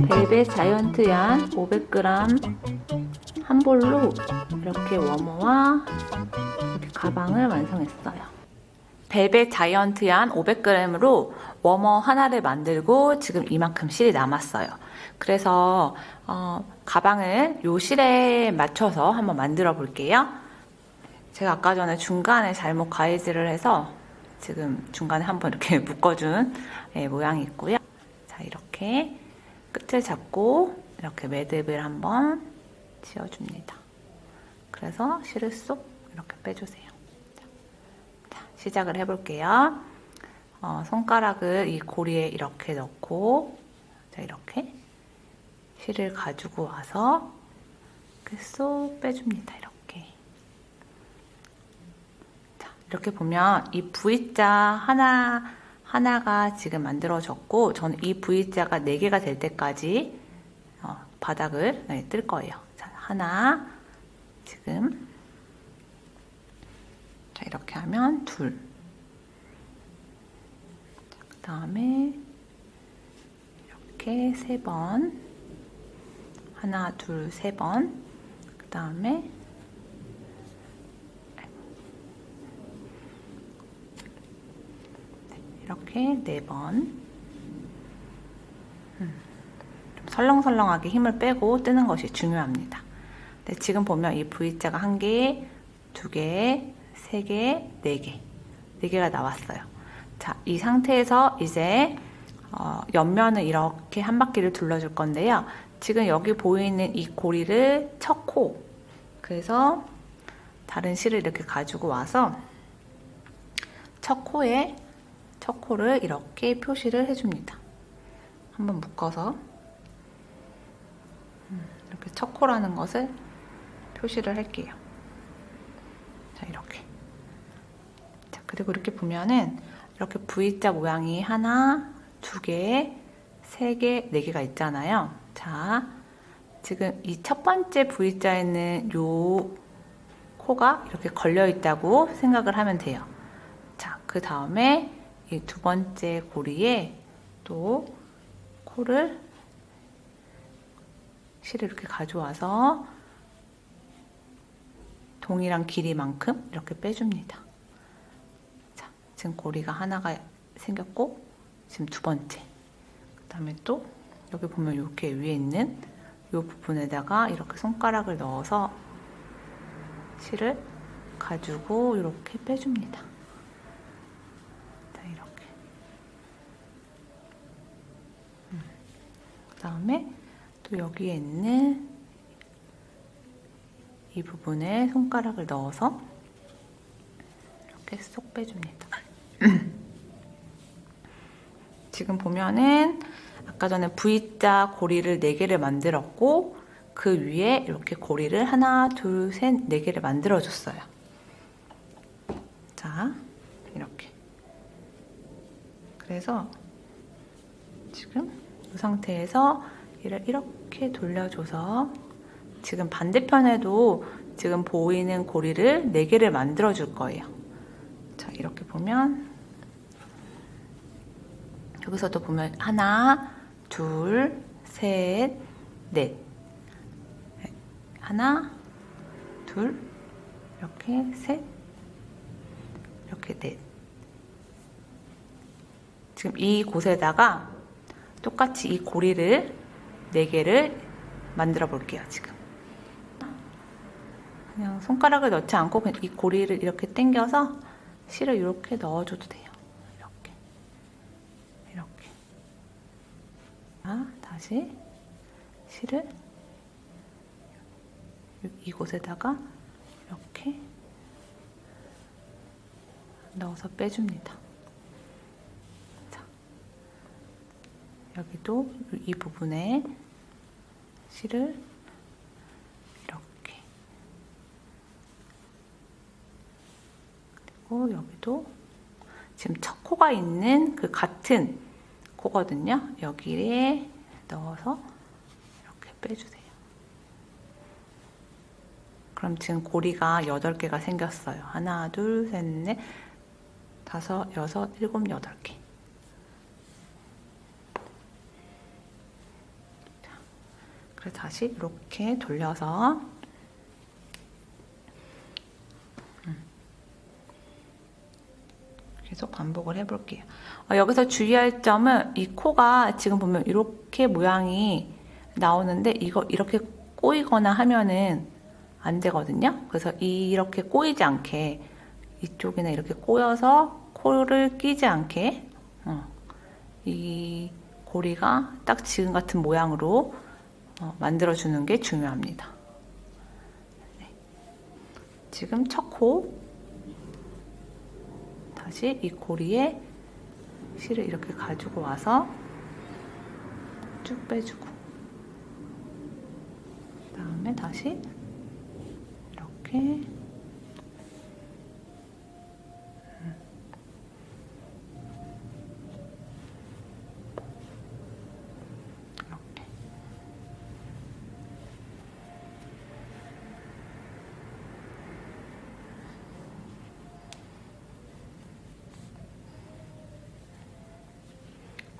벨벳 자이언트 얀 500g 한 볼로 이렇게 워머와 이렇게 가방을 완성했어요. 벨벳 자이언트 얀 500g으로 워머 하나를 만들고 지금 이만큼 실이 남았어요. 그래서 가방을 요 실에 맞춰서 한번 만들어 볼게요. 제가 아까 전에 중간에 잘못 가위질을 해서 지금 중간에 한번 이렇게 묶어준 모양이 있고요. 자, 이렇게 끝을 잡고 이렇게 매듭을 한번 지어줍니다. 그래서 실을 쏙 이렇게 빼주세요. 자, 시작을 해볼게요. 손가락을 이 고리에 이렇게 넣고, 자, 이렇게 실을 가지고 와서 이렇게 쏙 빼줍니다. 이렇게. 자, 이렇게 보면 이 V자 하나가 지금 만들어졌고, 저는 이 V자가 4개가 될 때까지 바닥을 뜰 거예요. 자, 하나, 지금. 자, 이렇게 하면 둘. 그 다음에 이렇게 3번. 하나, 둘, 3번. 그 다음에 이렇게 4번. 좀 설렁설렁하게 힘을 빼고 뜨는 것이 중요합니다. 네, 지금 보면 이 V자가 1개, 2개, 3개, 4개. 4개가 나왔어요. 자, 이 상태에서 이제 옆면을 이렇게 한 바퀴를 둘러줄 건데요. 지금 여기 보이는 이 고리를 첫 코, 그래서 다른 실을 이렇게 가지고 와서 첫 코를 이렇게 표시를 해줍니다. 한번 묶어서 이렇게 첫 코라는 것을 표시를 할게요. 자, 이렇게. 자, 그리고 이렇게 보면은 이렇게 V자 모양이 하나, 2개, 3개, 4개가 있잖아요. 자, 지금 이 첫 번째 V자에는 요 코가 이렇게 걸려 있다고 생각을 하면 돼요. 자, 그 다음에 이 두 번째 고리에 또 실을 이렇게 가져와서 동일한 길이만큼 이렇게 빼줍니다. 자, 지금 고리가 하나가 생겼고, 지금 두 번째. 그 다음에 또 여기 보면 이렇게 위에 있는 이 부분에다가 이렇게 손가락을 넣어서 실을 가지고 이렇게 빼줍니다. 자, 이렇게. 그 다음에 또 여기에 있는 이 부분에 손가락을 넣어서 이렇게 쏙 빼줍니다. 지금 보면은 아까 전에 V자 고리를 4개를 만들었고, 그 위에 이렇게 고리를 하나, 둘, 셋, 4개를 만들어줬어요. 자, 이렇게. 그래서 지금 이 상태에서 얘를 이렇게 돌려줘서 지금 반대편에도 지금 보이는 고리를 4개를 만들어줄 거예요. 자, 이렇게 보면 여기서도 보면 하나, 둘, 셋, 넷. 하나, 둘, 이렇게 셋, 이렇게 넷. 지금 이 곳에다가 똑같이 이 고리를 4개를 만들어 볼게요. 지금 그냥 손가락을 넣지 않고 그냥 이 고리를 이렇게 당겨서 실을 이렇게 넣어줘도 돼요. 이렇게. 자, 다시 실을 이곳에다가 이렇게 넣어서 빼줍니다. 자, 여기도 이 부분에 실을 이렇게, 그리고 여기도 지금 첫 코가 있는 그 같은 코거든요. 여기에 넣어서 이렇게 빼주세요. 그럼 지금 고리가 8개가 생겼어요. 하나, 둘, 셋, 넷, 다섯, 여섯, 일곱, 8개. 그래서 다시 이렇게 돌려서 계속 반복을 해볼게요. 여기서 주의할 점은 이 코가 지금 보면 이렇게 모양이 나오는데 이거 이렇게 꼬이거나 하면은 안 되거든요. 그래서 이렇게 꼬이지 않게 이쪽이나 이렇게 꼬여서 코를 끼지 않게 이 고리가 딱 지금 같은 모양으로 만들어주는 게 중요합니다. 네. 지금 첫 코 다시 이 고리에 실을 이렇게 가지고 와서 쭉 빼주고 그 다음에 다시 이렇게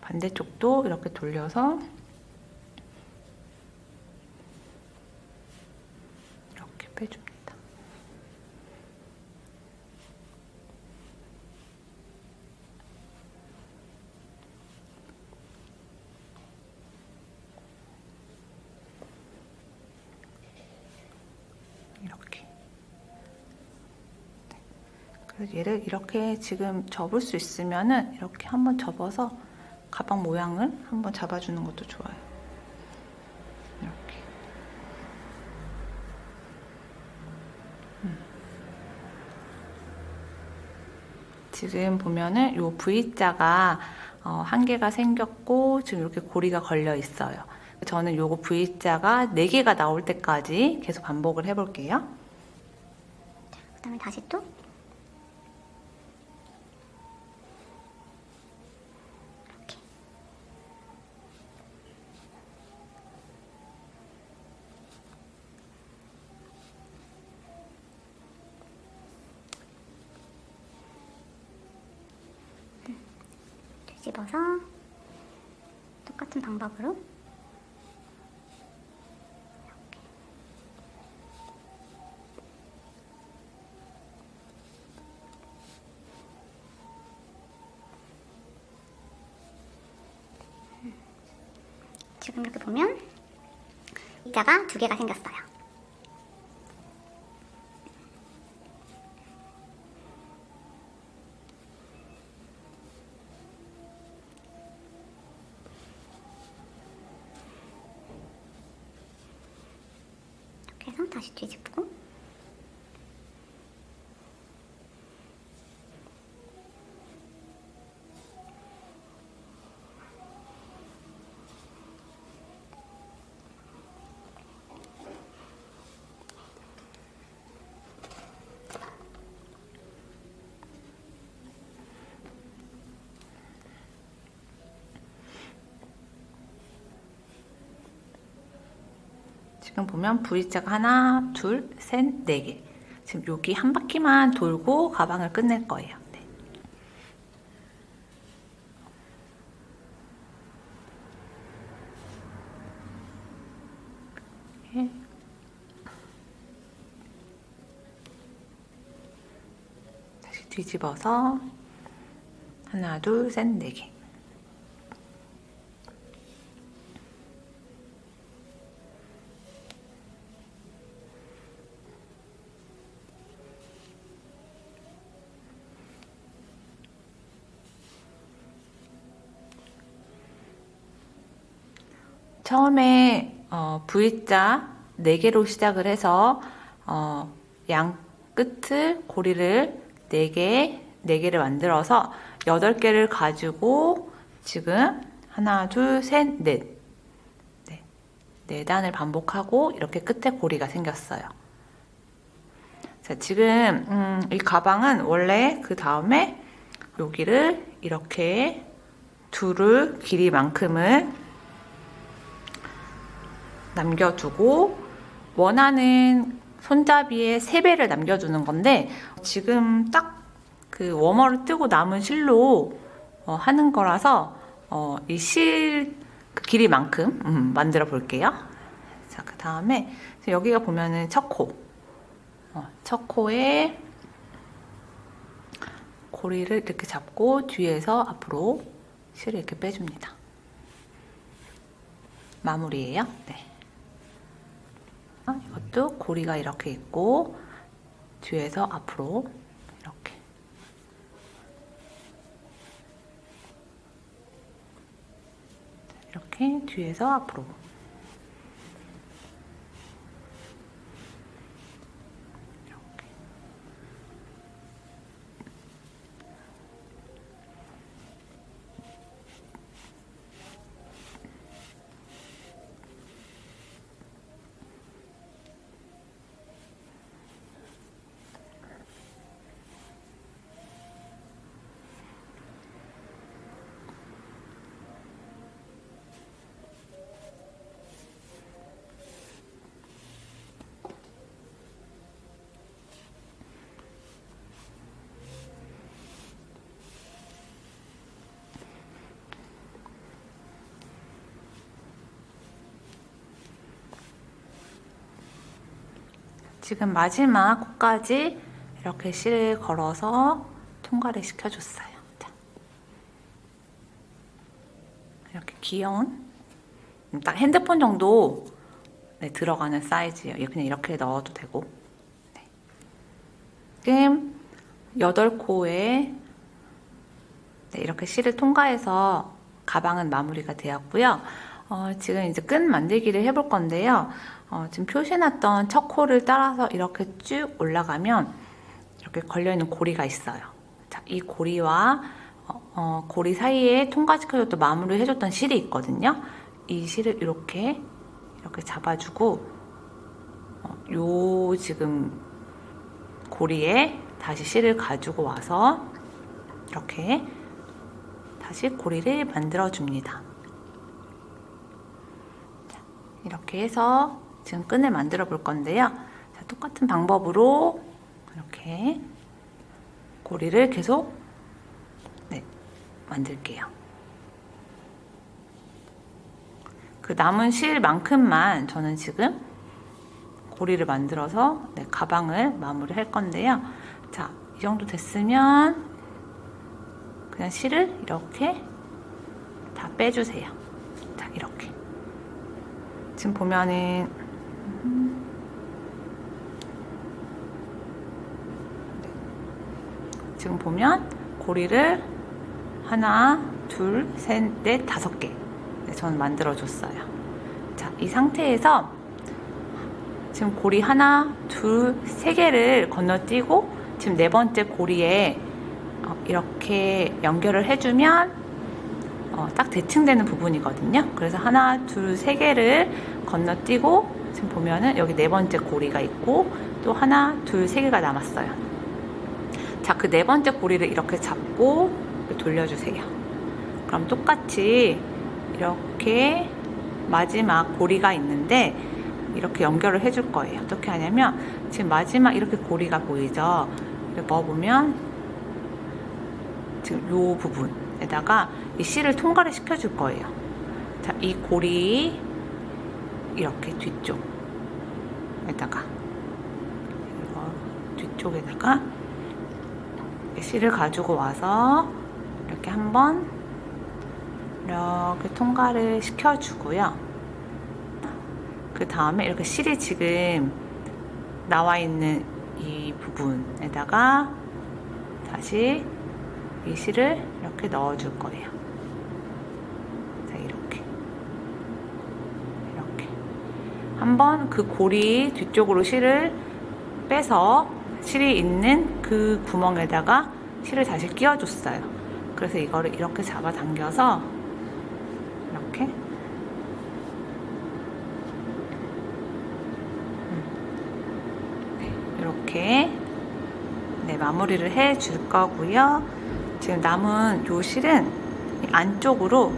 반대쪽도 이렇게 돌려서 이렇게 빼줍니다. 이렇게. 그래서 얘를 이렇게 지금 접을 수 있으면은 이렇게 한번 접어서 가방 모양을 한번 잡아주는 것도 좋아요. 이렇게. 지금 보면은 요 V자가 한 개가 생겼고 지금 이렇게 고리가 걸려 있어요. 저는 요거 V자가 4개가 나올 때까지 계속 반복을 해볼게요. 그 다음에 다시 또 뒤집어서 똑같은 방법으로 지금 이렇게 보면 V자가 2개가 생겼어요. 이렇게 해서 다시 뒤집고 지금 보면 V자가 하나, 둘, 셋, 4개. 지금 여기 한 바퀴만 돌고 가방을 끝낼 거예요. 네. 다시 뒤집어서 하나, 둘, 셋, 4개. 처음에 V자 4개로 시작을 해서 양 끝을 고리를 4개를 만들어서 8개를 가지고 지금 하나, 둘, 셋, 넷. 네, 4단을 반복하고 이렇게 끝에 고리가 생겼어요. 자, 지금 이 가방은 원래 그 다음에 여기를 이렇게 두를 길이만큼을 남겨두고 원하는 손잡이에 3배를 남겨두는 건데 지금 딱 그 워머를 뜨고 남은 실로 하는 거라서 이 실 그 길이만큼 만들어 볼게요. 자, 그 다음에 여기가 보면은 첫 코, 첫 코에 고리를 이렇게 잡고 뒤에서 앞으로 실을 이렇게 빼줍니다. 마무리예요. 네. 이것도 고리가 이렇게 있고 뒤에서 앞으로 이렇게 뒤에서 앞으로 이렇게. 지금 마지막 코까지 이렇게 실을 걸어서 통과를 시켜줬어요. 자. 이렇게 귀여운 딱 핸드폰 정도 들어가는 사이즈예요. 그냥 이렇게 넣어도 되고. 네. 지금 8코에 이렇게 실을 통과해서 가방은 마무리가 되었고요. 지금 이제 끈 만들기를 해볼 건데요. 지금 표시해놨던 첫 코를 따라서 이렇게 쭉 올라가면 이렇게 걸려있는 고리가 있어요. 자, 이 고리와 고리 사이에 통과시켜줬던 마무리 해줬던 실이 있거든요. 이 실을 이렇게 잡아주고 요 지금 고리에 다시 실을 가지고 와서 이렇게 다시 고리를 만들어줍니다. 이렇게 해서 지금 끈을 만들어 볼 건데요. 자, 똑같은 방법으로 이렇게 고리를 계속 만들게요. 그 남은 실만큼만 저는 지금 고리를 만들어서 가방을 마무리할 건데요. 자, 이 정도 됐으면 그냥 실을 이렇게 다 빼주세요. 자, 이렇게. 지금 보면은 지금 보면 고리를 하나, 둘, 셋, 넷, 5개 저는 만들어 줬어요. 자, 이 상태에서 지금 고리 하나, 둘, 3개를 건너뛰고 지금 4번째 고리에 이렇게 연결을 해주면 딱 대칭되는 부분이거든요. 그래서 하나, 둘, 3개를 건너뛰고 지금 보면은 여기 4번째 고리가 있고 또 하나, 둘, 3개가 남았어요. 자, 그 4번째 고리를 이렇게 잡고 돌려주세요. 그럼 똑같이 이렇게 마지막 고리가 있는데 이렇게 연결을 해줄 거예요. 어떻게 하냐면 지금 마지막 이렇게 고리가 보이죠? 이렇게 넣어보면 지금 요 부분에다가 이 실을 통과를 시켜줄 거예요. 자, 이 고리 이렇게 뒤쪽에다가 뒤쪽에다가 실을 가지고 와서 이렇게 한번 이렇게 통과를 시켜주고요. 그 다음에 이렇게 실이 지금 나와 있는 이 부분에다가 다시 이 실을 이렇게 넣어줄 거예요. 자, 이렇게 한번 그 고리 뒤쪽으로 실을 빼서 실이 있는 그 구멍에다가 실을 다시 끼워줬어요. 그래서 이거를 이렇게 잡아당겨서 이렇게 이렇게 마무리를 해줄 거고요. 지금 남은 요 실은 안쪽으로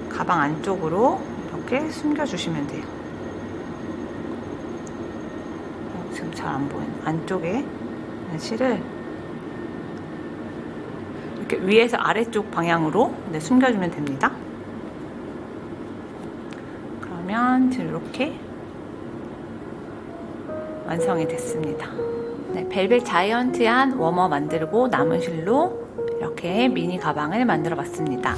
가방 안쪽으로 이렇게 숨겨주시면 돼요. 잘 안 보이네. 안쪽에 실을 이렇게 위에서 아래쪽 방향으로 숨겨주면 됩니다. 그러면 지금 이렇게 완성이 됐습니다. 네, 벨벳 자이언티한 워머 만들고 남은 실로 이렇게 미니 가방을 만들어 봤습니다.